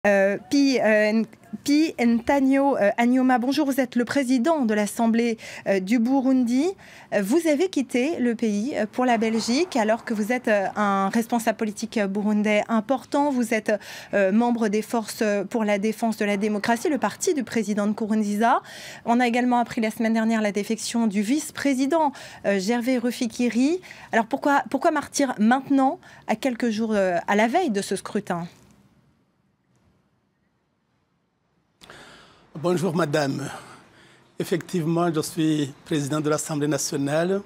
Pi Ntagno Anyoma, bonjour, vous êtes le président de l'Assemblée du Burundi. Vous avez quitté le pays pour la Belgique alors que vous êtes un responsable politique burundais important. Vous êtes membre des Forces pour la défense de la démocratie, le parti du président Nkurunziza. On a également appris la semaine dernière la défection du vice-président Gervais Rufyikiri. Alors pourquoi partir maintenant, à quelques jours, à la veille de ce scrutin ? Bonjour madame. Effectivement, je suis président de l'Assemblée nationale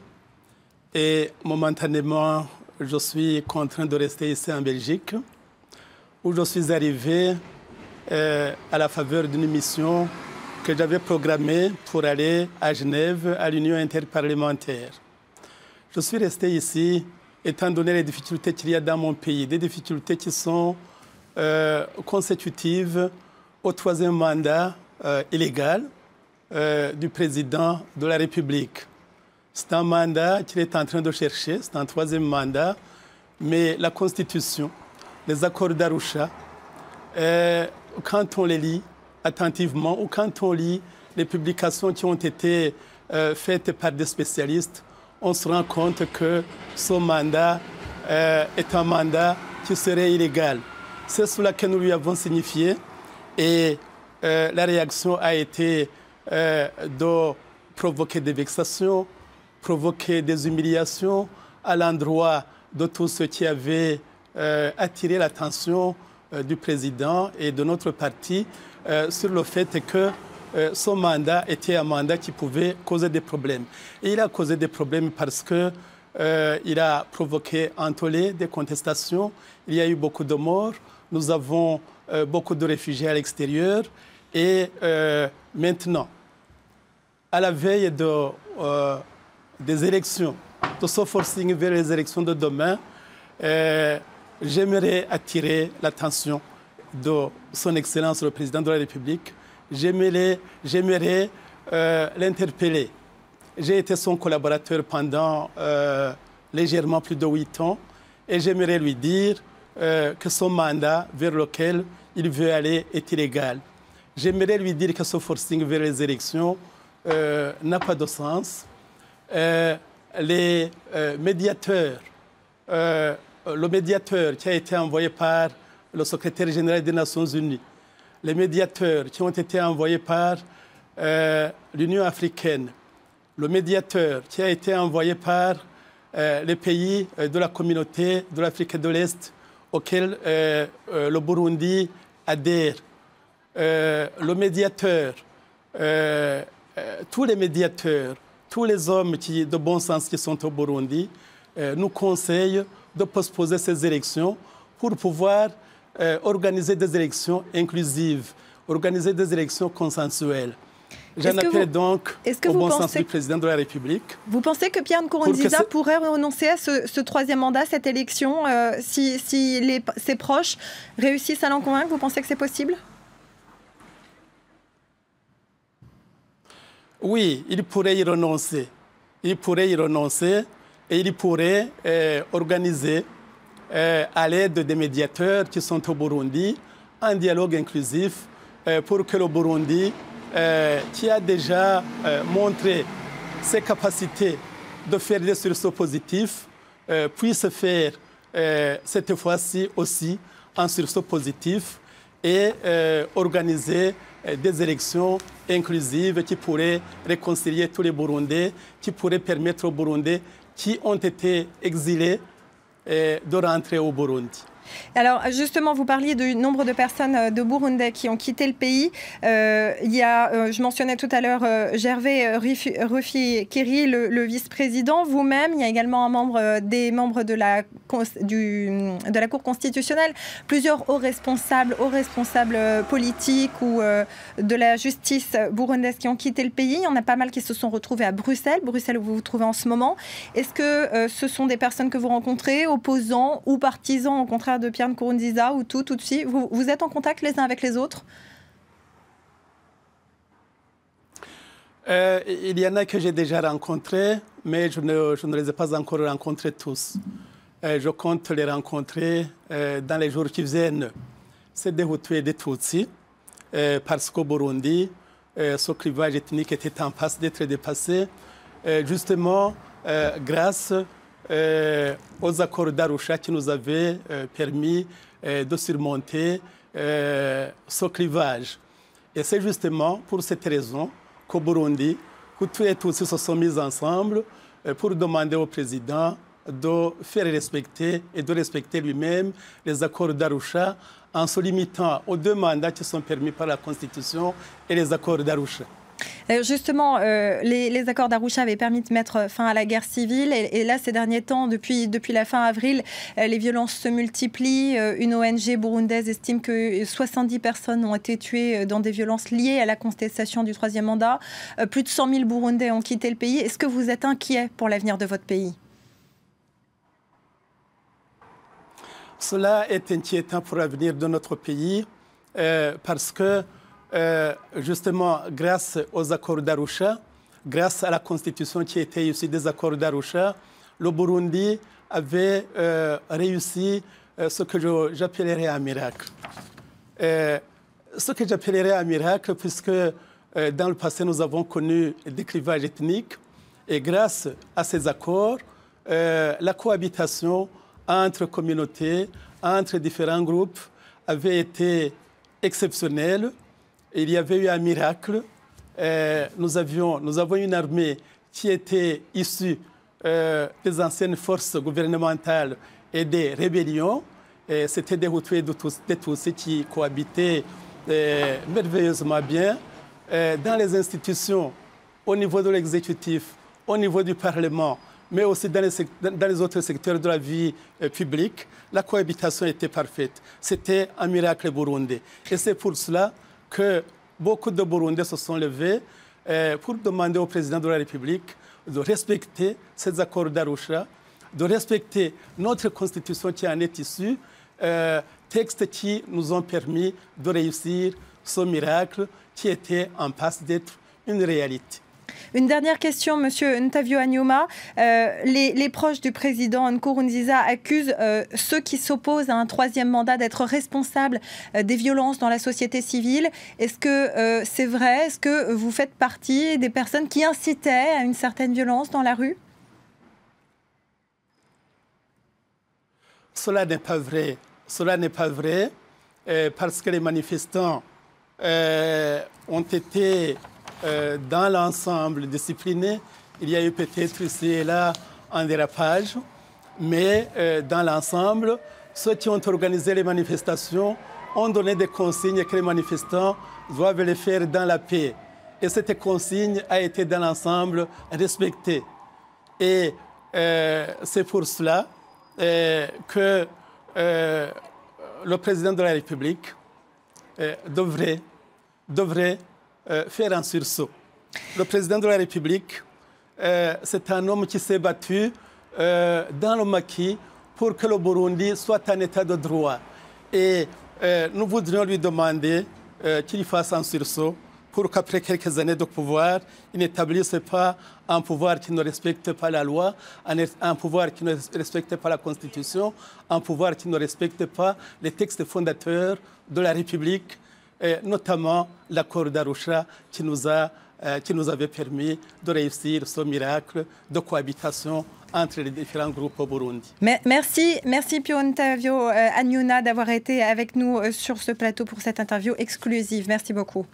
et momentanément, je suis contraint de rester ici en Belgique où je suis arrivé à la faveur d'une mission que j'avais programmée pour aller à Genève à l'Union interparlementaire. Je suis resté ici étant donné les difficultés qu'il y a dans mon pays, des difficultés qui sont consécutives au troisième mandat illégal du président de la République. C'est un mandat qu'il est en train de chercher, c'est un troisième mandat, mais la Constitution, les accords d'Arusha, quand on les lit attentivement ou quand on lit les publications qui ont été faites par des spécialistes, on se rend compte que ce mandat est un mandat qui serait illégal. C'est cela que nous lui avons signifié et la réaction a été de provoquer des vexations, provoquer des humiliations à l'endroit de tous ceux qui avaient attiré l'attention du président et de notre parti sur le fait que son mandat était un mandat qui pouvait causer des problèmes. Et il a causé des problèmes parce qu'il a provoqué un tollé, des contestations. Il y a eu beaucoup de morts. Nous avons beaucoup de réfugiés à l'extérieur. Et maintenant, à la veille des élections, de ce forcing vers les élections de demain, j'aimerais attirer l'attention de son Excellence le Président de la République. J'aimerais l'interpeller. J'ai été son collaborateur pendant légèrement plus de 8 ans et j'aimerais lui dire que son mandat vers lequel il veut aller est illégal. J'aimerais lui dire que ce forcing vers les élections n'a pas de sens. Les médiateurs, le médiateur qui a été envoyé par le secrétaire général des Nations Unies, les médiateurs qui ont été envoyés par l'Union africaine, le médiateur qui a été envoyé par les pays de la communauté de l'Afrique de l'Est auquel le Burundi adhère, le médiateur, tous les médiateurs, tous les hommes de bon sens qui sont au Burundi nous conseillent de postposer ces élections pour pouvoir organiser des élections inclusives, organiser des élections consensuelles. J'en appelle donc au bon sens du président de la République. Vous pensez que Pierre Nkurunziza pourrait renoncer à ce troisième mandat, cette élection, si ses proches réussissent à l'en convaincre? Vous pensez que c'est possible? Oui, il pourrait y renoncer. Il pourrait y renoncer et il pourrait organiser, à l'aide des médiateurs qui sont au Burundi, un dialogue inclusif pour que le Burundi, qui a déjà montré ses capacités de faire des sursauts positifs, puisse faire cette fois-ci aussi un sursaut positif et organiser des élections inclusives qui pourraient réconcilier tous les Burundais, qui pourraient permettre aux Burundais qui ont été exilés de rentrer au Burundi. Alors justement, vous parliez du nombre de personnes de Burundais qui ont quitté le pays. Il y a, je mentionnais tout à l'heure Gervais Rufyikiri, le vice-président. Vous-même, il y a également des membres de la Cour constitutionnelle, plusieurs hauts responsables politiques ou de la justice burundaise qui ont quitté le pays. Il y en a pas mal qui se sont retrouvés à Bruxelles où vous vous trouvez en ce moment. Est-ce que ce sont des personnes que vous rencontrez, opposants ou partisans, au contraire de Pierre Nkurunziza ou tout de suite, vous êtes en contact les uns avec les autres? Il y en a que j'ai déjà rencontrés, mais je ne les ai pas encore rencontrés tous. Je compte les rencontrer dans les jours qui viennent. c'est des Hutus et des Tutsis, parce qu'au Burundi, ce clivage ethnique était en passe d'être dépassé, justement grâce aux accords d'Arusha qui nous avaient permis de surmonter ce clivage. Et c'est justement pour cette raison qu'au Burundi, Hutus et Tutsis se sont mis ensemble pour demander au président de faire respecter et de respecter lui-même les accords d'Arusha en se limitant aux 2 mandats qui sont permis par la Constitution et les accords d'Arusha. Justement, les accords d'Arusha avaient permis de mettre fin à la guerre civile. Et là, ces derniers temps, depuis la fin avril, les violences se multiplient. Une ONG burundaise estime que 70 personnes ont été tuées dans des violences liées à la contestation du 3e mandat. Plus de 100 000 Burundais ont quitté le pays. Est-ce que vous êtes inquiet pour l'avenir de votre pays ? Cela est inquiétant pour l'avenir de notre pays parce que justement, grâce aux accords d'Arusha, grâce à la Constitution qui était issue des accords d'Arusha, le Burundi avait réussi ce que j'appellerais un miracle. Ce que j'appellerais un miracle, puisque dans le passé, nous avons connu des clivages ethniques, et grâce à ces accords, la cohabitation entre communautés, entre différents groupes, avait été exceptionnelle. Il y avait eu un miracle. Nous avons une armée qui était issue des anciennes forces gouvernementales et des rébellions. C'était des Hutus et des Tutsis qui cohabitaient merveilleusement bien. Dans les institutions, au niveau de l'exécutif, au niveau du Parlement, mais aussi dans les autres secteurs de la vie publique, la cohabitation était parfaite. C'était un miracle burundais. Et c'est pour cela que beaucoup de Burundais se sont levés pour demander au président de la République de respecter ces accords d'Arusha, de respecter notre constitution qui en est issue, textes qui nous ont permis de réussir ce miracle qui était en passe d'être une réalité. Une dernière question, Monsieur Ntavio Anyuma. Les proches du président Nkurunziza accusent ceux qui s'opposent à un 3e mandat d'être responsables des violences dans la société civile. Est-ce que c'est vrai? Est-ce que vous faites partie des personnes qui incitaient à une certaine violence dans la rue? Cela n'est pas vrai. Cela n'est pas vrai parce que les manifestants ont été dans l'ensemble discipliné. Il y a eu peut-être ici et là un dérapage, mais dans l'ensemble, ceux qui ont organisé les manifestations ont donné des consignes que les manifestants doivent les faire dans la paix. Et cette consigne a été dans l'ensemble respectée. Et c'est pour cela que le président de la République devrait faire un sursaut. Le président de la République, c'est un homme qui s'est battu dans le maquis pour que le Burundi soit un état de droit. Et nous voudrions lui demander qu'il fasse un sursaut pour qu'après quelques années de pouvoir, il n'établisse pas un pouvoir qui ne respecte pas la loi, un pouvoir qui ne respecte pas la Constitution, un pouvoir qui ne respecte pas les textes fondateurs de la République, notamment l'accord d'Arusha qui nous avait permis de réussir ce miracle de cohabitation entre les différents groupes au Burundi. Merci Pio Ntavio Anyuma d'avoir été avec nous sur ce plateau pour cette interview exclusive. Merci beaucoup.